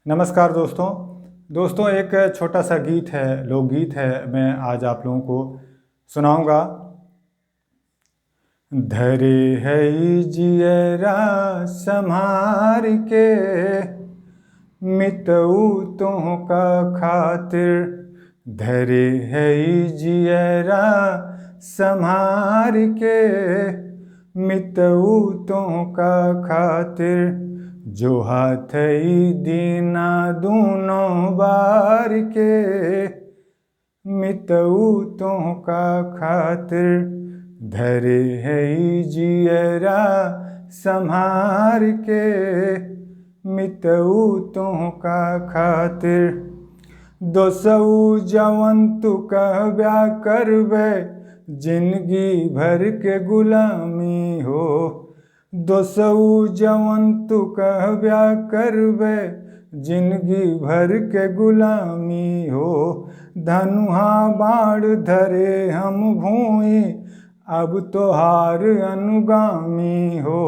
नमस्कार दोस्तों। एक छोटा सा गीत है, लोकगीत है, मैं आज आप लोगों को सुनाऊंगा। धरे है जियरा संहार के, मितऊ तुहका खातिर। धरे है जियरा संहार के, मितऊ तुहका खातिर। जो हाथ दीना दूनों बार के, मितऊ तुहका खातिर। धरे है जियरा संहार के, मितऊ तुहका खातिर। दोसऊ जवन तू कहब्या करबे, जिंदगी भर के गुलामी हो। दोसऊ जवन तू कहब्या करबे, जिंदगी भर के गुलामी हो। धनुहा बाण धरे हम भूई, अब तोहार अनुगामी हो।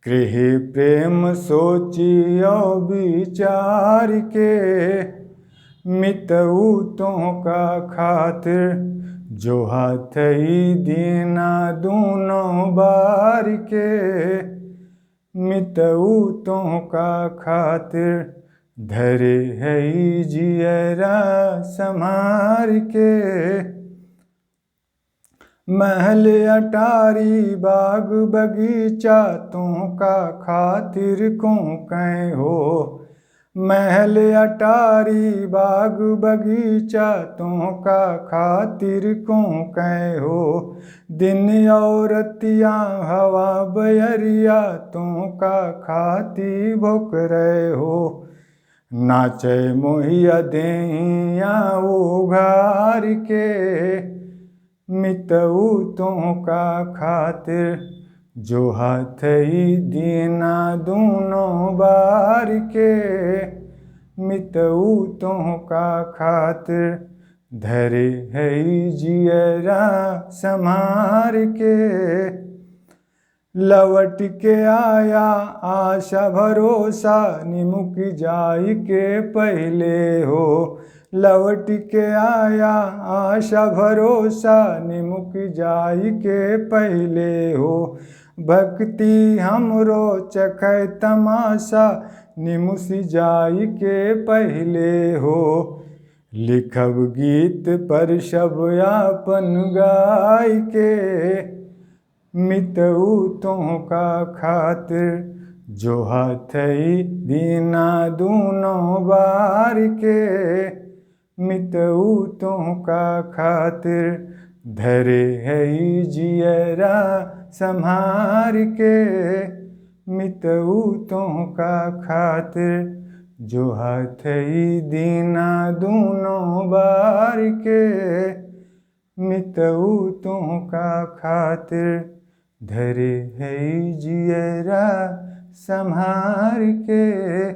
गृह प्रेम सोचियो विचार के, मितऊ तुहका खातिर। जो हाथ दीना दूनों बार के, मितऊ तुहका खातिर। धरे है जियरा संहार के, महल अटारी बाग बगीचा तुहका खातिर को कहीं हो। महल अटारी बाग बगीचा तुहका खातिर को कहीं हो। दिन औरतिया हवा बयरिया तुहका खाती भुक रहे हो। नाचे मोहिया देहिया उघार के, मितऊ तुहका खातिर। जो हाथ दीना दूनों बार के, मितऊ तुहका खातिर। धरे है जियरा संहार के, लवट के आया आशा भरोसा निमुक जाई के पहले हो। लवट के आया आशा भरोसा निमुक जाई के पहले हो। भक्ति हमरो चखै तमाशा निमुस जाई के पहले हो। लिखब गीत पर सब आपन गाय के, मितऊ तुहका खातिर। जो हाथ दीना दूनों बार के, मितऊ तुहका खातिर। धरे है जियरा संहार के, मितऊ तुहका खातिर। जो हाथ दीना दूनों बार के, मितऊ तुहका खातिर। धरे है जियरा संहार के।